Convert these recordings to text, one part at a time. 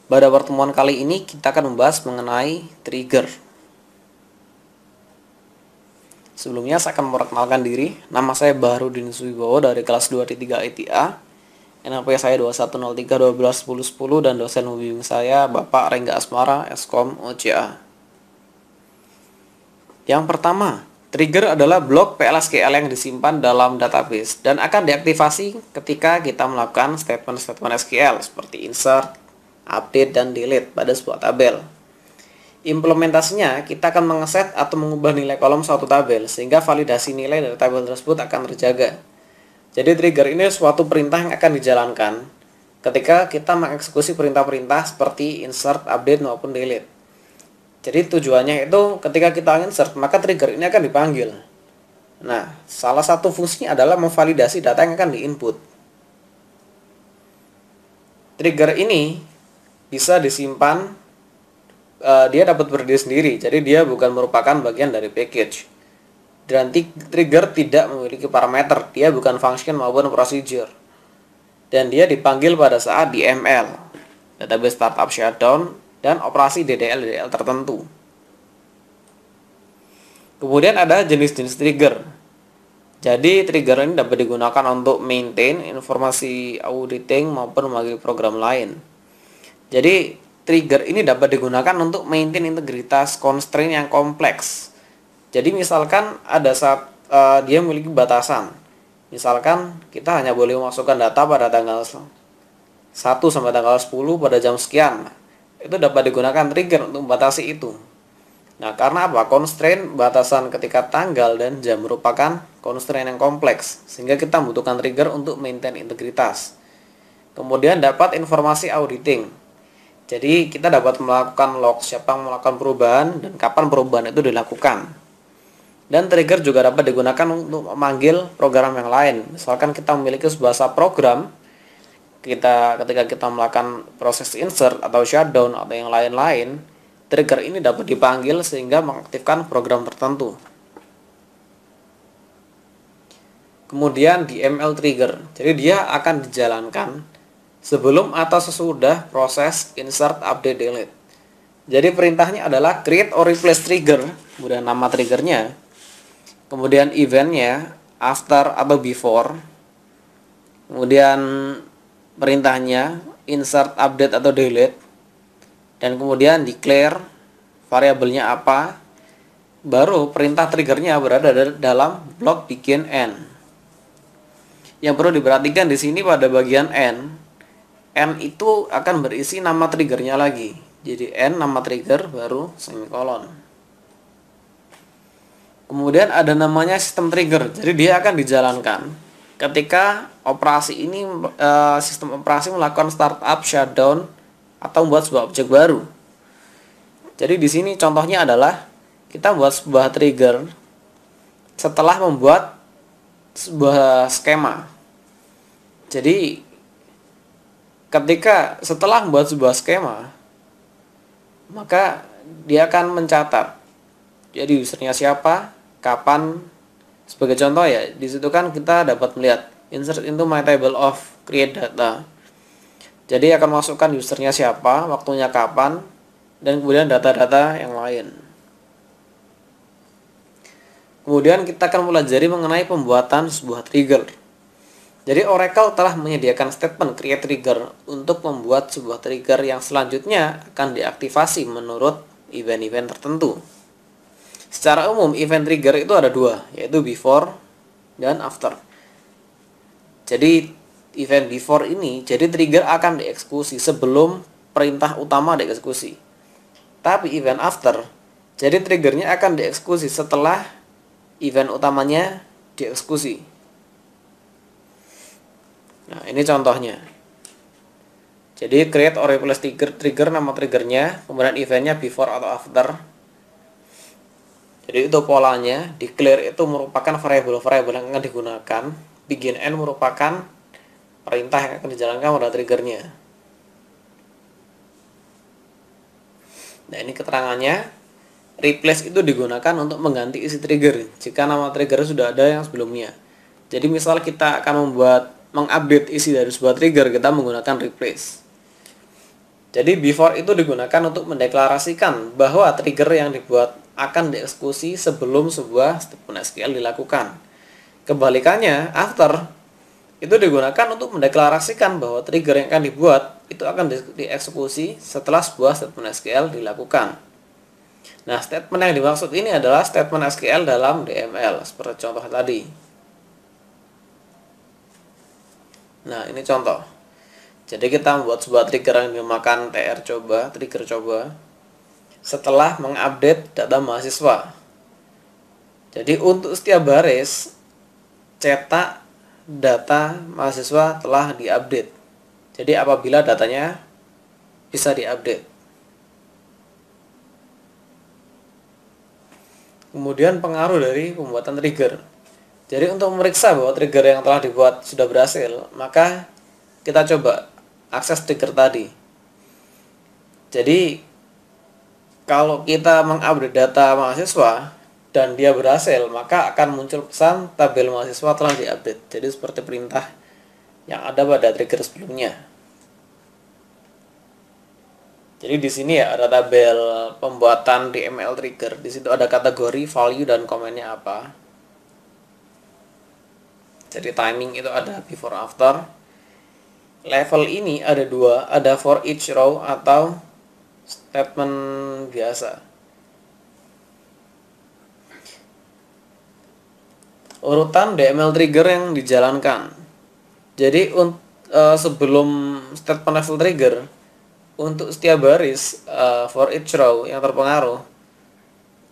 Pada pertemuan kali ini kita akan membahas mengenai trigger. Sebelumnya saya akan memperkenalkan diri. Nama saya Bahrudin Suwibowo dari kelas 2D3 ITA. NPM saya 2103121010 dan dosen pembimbing saya Bapak Rengga Asmara, Eskom OCA. Yang pertama, trigger adalah blok PLSQL yang disimpan dalam database dan akan deaktivasi ketika kita melakukan statement-statement SQL seperti insert, update, dan delete pada sebuah tabel. Implementasinya, kita akan mengeset atau mengubah nilai kolom suatu tabel sehingga validasi nilai dari tabel tersebut akan terjaga. Jadi trigger ini suatu perintah yang akan dijalankan ketika kita mengeksekusi perintah-perintah seperti insert, update, maupun delete. Jadi tujuannya itu ketika kita insert, maka trigger ini akan dipanggil. Nah, salah satu fungsinya adalah memvalidasi data yang akan diinput. Trigger ini bisa disimpan, dia dapat berdiri sendiri, jadi dia bukan merupakan bagian dari package. Dan trigger tidak memiliki parameter, dia bukan function maupun procedure. Dan dia dipanggil pada saat DML, database startup shutdown, dan operasi DDL tertentu. Kemudian ada jenis-jenis trigger. Jadi trigger ini dapat digunakan untuk maintain informasi auditing maupun memanggil program lain. Jadi trigger ini dapat digunakan untuk maintain integritas constraint yang kompleks. Jadi misalkan ada saat dia memiliki batasan. Misalkan kita hanya boleh memasukkan data pada tanggal 1 sampai tanggal 10 pada jam sekian. Itu dapat digunakan trigger untuk membatasi itu. Nah, karena apa? Constraint batasan ketika tanggal dan jam merupakan constraint yang kompleks, sehingga kita membutuhkan trigger untuk maintain integritas. Kemudian dapat informasi auditing. Jadi kita dapat melakukan log siapa yang melakukan perubahan dan kapan perubahan itu dilakukan. Dan trigger juga dapat digunakan untuk memanggil program yang lain. Misalkan kita memiliki sebuah subprogram, ketika kita melakukan proses insert atau shutdown atau yang lain-lain, trigger ini dapat dipanggil sehingga mengaktifkan program tertentu. Kemudian DML trigger. Jadi dia akan dijalankan sebelum atau sesudah proses insert, update, delete. Jadi perintahnya adalah create or replace trigger, kemudian nama triggernya, kemudian eventnya, after atau before, kemudian perintahnya insert, update, atau delete, dan kemudian declare variabelnya apa, baru perintah triggernya berada dalam blok begin end. Yang perlu diperhatikan di sini pada bagian end itu akan berisi nama triggernya lagi. Jadi N nama trigger baru semikolon. Kemudian ada namanya sistem trigger. Jadi dia akan dijalankan ketika operasi ini sistem operasi melakukan startup, shutdown, atau membuat sebuah objek baru. Jadi di sini contohnya adalah kita membuat sebuah trigger setelah membuat sebuah skema. Jadi ketika setelah membuat sebuah skema, maka dia akan mencatat. Jadi usernya siapa, kapan. Sebagai contoh ya, di situ kan kita dapat melihat insert into my table of create data. Jadi akan masukkan usernya siapa, waktunya kapan, dan kemudian data-data yang lain. Kemudian kita akan pelajari mengenai pembuatan sebuah trigger. Jadi Oracle telah menyediakan statement create trigger untuk membuat sebuah trigger yang selanjutnya akan diaktifasi menurut event-event tertentu. Secara umum event trigger itu ada dua, yaitu before dan after. Jadi event before ini, jadi trigger akan dieksekusi sebelum perintah utama dieksekusi. Tapi event after, jadi triggernya akan dieksekusi setelah event utamanya dieksekusi. Nah, ini contohnya. Jadi create or replace trigger nama triggernya, kemudian eventnya before atau after. Jadi itu polanya. Declare itu merupakan variabel-variabel yang akan digunakan. Begin end merupakan perintah yang akan dijalankan pada triggernya. Nah, ini keterangannya. Replace itu digunakan untuk mengganti isi trigger jika nama trigger sudah ada yang sebelumnya. Jadi misal kita akan mengupdate isi dari sebuah trigger, kita menggunakan replace. Jadi before itu digunakan untuk mendeklarasikan bahwa trigger yang dibuat akan dieksekusi sebelum sebuah statement SQL dilakukan. Kebalikannya, after itu digunakan untuk mendeklarasikan bahwa trigger yang akan dibuat itu akan dieksekusi setelah sebuah statement SQL dilakukan. Nah, statement yang dimaksud ini adalah statement SQL dalam DML, seperti contoh tadi. Nah, ini contoh. Jadi kita membuat sebuah trigger yang dinamakan trigger coba, setelah mengupdate data mahasiswa. Jadi untuk setiap baris, cetak data mahasiswa telah diupdate. Jadi apabila datanya bisa diupdate. Kemudian pengaruh dari pembuatan trigger. Jadi untuk memeriksa bahwa trigger yang telah dibuat sudah berhasil, maka kita coba akses trigger tadi. Jadi kalau kita mengupdate data mahasiswa dan dia berhasil, maka akan muncul pesan tabel mahasiswa telah diupdate. Jadi seperti perintah yang ada pada trigger sebelumnya. Jadi di sini ya ada tabel pembuatan DML trigger. Di situ ada kategori, value, dan komennya apa. Jadi timing itu ada before after. Level ini ada dua, ada for each row atau statement biasa. Urutan DML trigger yang dijalankan. Jadi sebelum statement level trigger, untuk setiap baris for each row yang terpengaruh.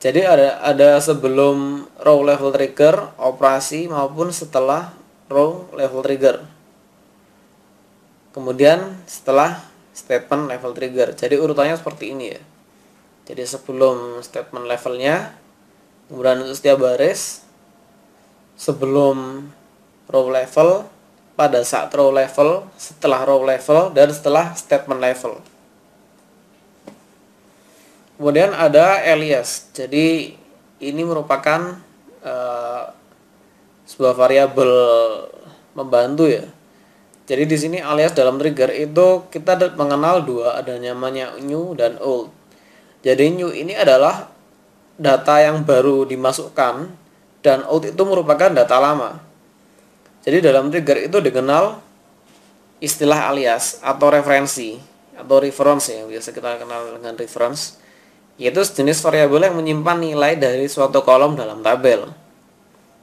Jadi ada sebelum row level trigger, operasi, maupun setelah row level trigger. Kemudian setelah statement level trigger. Jadi urutannya seperti ini ya. Jadi sebelum statement levelnya, kemudian untuk setiap baris, sebelum row level, pada saat row level, setelah row level, dan setelah statement level. Kemudian ada alias. Jadi ini merupakan sebuah variabel membantu ya. Jadi di sini alias dalam trigger itu kita mengenal dua, ada namanya new dan old. Jadi new ini adalah data yang baru dimasukkan dan old itu merupakan data lama. Jadi dalam trigger itu dikenal istilah alias atau referensi atau reference yang biasa kita kenal dengan reference, yaitu jenis variabel yang menyimpan nilai dari suatu kolom dalam tabel.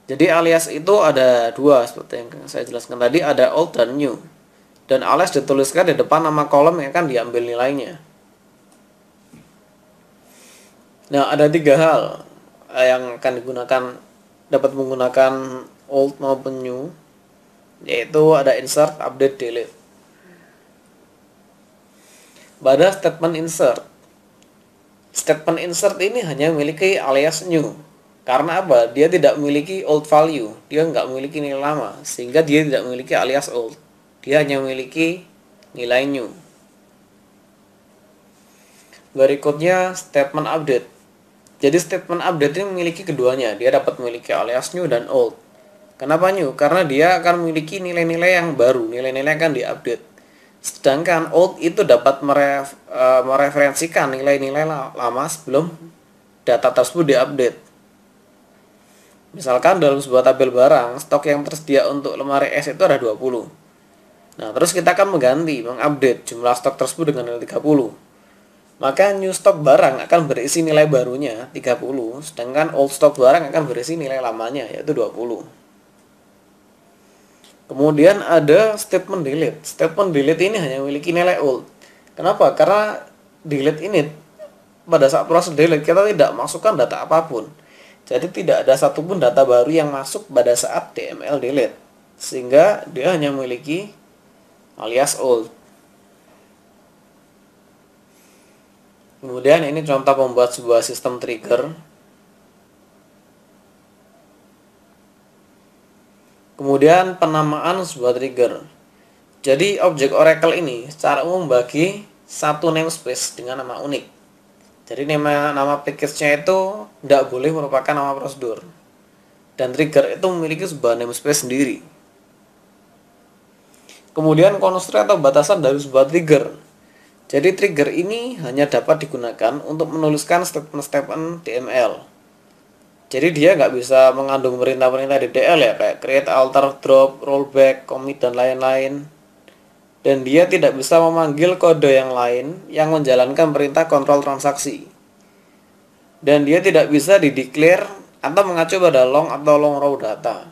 Jadi alias itu ada dua seperti yang saya jelaskan tadi, ada old dan new. Dan alias dituliskan di depan nama kolom yang akan diambil nilainya. Nah, ada tiga hal yang akan dapat menggunakan old maupun new, yaitu ada insert, update, delete. Pada statement insert ini hanya memiliki alias new. Karena apa? Dia tidak memiliki old value, dia nggak memiliki nilai lama, sehingga dia tidak memiliki alias old. Dia hanya memiliki nilai new. Berikutnya statement update. Jadi statement update ini memiliki keduanya, dia dapat memiliki alias new dan old. Kenapa new? Karena dia akan memiliki nilai-nilai yang baru, nilai-nilai akan diupdate. Sedangkan old itu dapat mereferensikan nilai-nilai lama sebelum data tersebut diupdate. Misalkan dalam sebuah tabel barang, stok yang tersedia untuk lemari es itu ada 20. Nah, terus kita akan mengupdate jumlah stok tersebut dengan nilai 30. Maka new stock barang akan berisi nilai barunya 30, sedangkan old stock barang akan berisi nilai lamanya yaitu 20. Kemudian ada statement delete. Statement delete ini hanya memiliki nilai old. Kenapa? Karena delete ini pada saat proses delete kita tidak masukkan data apapun. Jadi tidak ada satupun data baru yang masuk pada saat DML delete, sehingga dia hanya memiliki alias old. Kemudian ini contoh membuat sebuah sistem trigger. Kemudian penamaan sebuah trigger. Jadi objek Oracle ini secara umum membagi satu namespace dengan nama unik. Jadi nama package-nya itu tidak boleh merupakan nama prosedur. Dan trigger itu memiliki sebuah namespace sendiri. Kemudian constraint atau batasan dari sebuah trigger. Jadi trigger ini hanya dapat digunakan untuk menuliskan statement-statement DML. Jadi dia nggak bisa mengandung perintah-perintah DDL ya, kayak create, alter, drop, rollback, commit, dan lain-lain. Dan dia tidak bisa memanggil kode yang lain yang menjalankan perintah kontrol transaksi. Dan dia tidak bisa dideclare atau mengacu pada long atau long row data.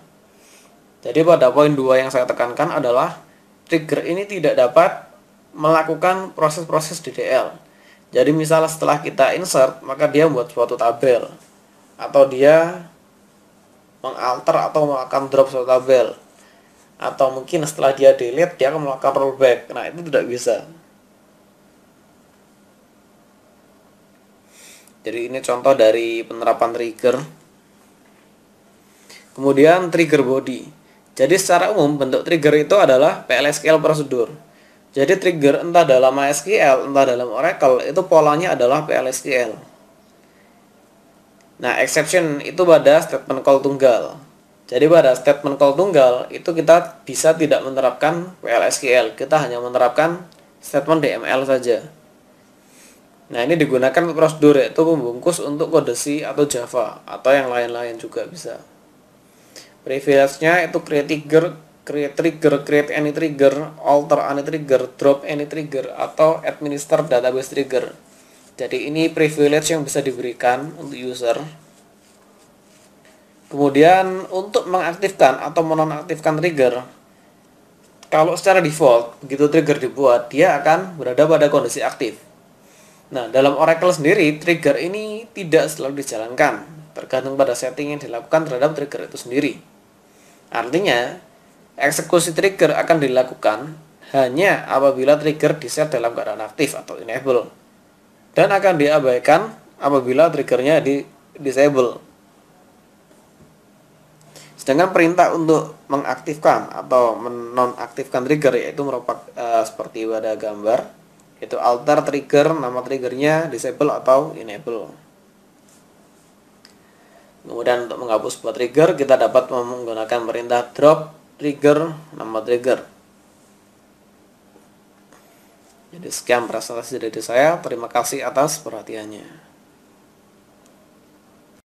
Jadi pada poin 2 yang saya tekankan adalah trigger ini tidak dapat melakukan proses-proses DDL. Jadi misalnya setelah kita insert, maka dia membuat suatu tabel, atau dia mengalter atau melakukan drop suatu tabel, atau mungkin setelah dia delete dia akan melakukan rollback. Nah, itu tidak bisa. Jadi ini contoh dari penerapan trigger. Kemudian trigger body. Jadi secara umum bentuk trigger itu adalah PLSQL prosedur. Jadi trigger entah dalam MySQL, entah dalam Oracle, itu polanya adalah PLSQL. Nah, exception itu pada statement call tunggal. Jadi pada statement call tunggal itu kita bisa tidak menerapkan PLSQL, kita hanya menerapkan statement DML saja. Nah, ini digunakan untuk prosedur, yaitu pembungkus untuk kode C atau Java, atau yang lain-lain juga bisa. Privilege-nya itu create trigger, create any trigger, alter any trigger, drop any trigger, atau administer database trigger. Jadi ini privilege yang bisa diberikan untuk user. Kemudian untuk mengaktifkan atau menonaktifkan trigger, kalau secara default begitu trigger dibuat, dia akan berada pada kondisi aktif. Nah, dalam Oracle sendiri trigger ini tidak selalu dijalankan, tergantung pada setting yang dilakukan terhadap trigger itu sendiri. Artinya, eksekusi trigger akan dilakukan hanya apabila trigger diset dalam keadaan aktif atau enable, dan akan diabaikan apabila triggernya disable. Sedangkan perintah untuk mengaktifkan atau menonaktifkan trigger yaitu merupakan seperti pada gambar, yaitu alter trigger, nama triggernya, disable atau enable. Kemudian untuk menghapus sebuah trigger, kita dapat menggunakan perintah drop trigger, nama trigger. Jadi sekian presentasi dari saya. Terima kasih atas perhatiannya.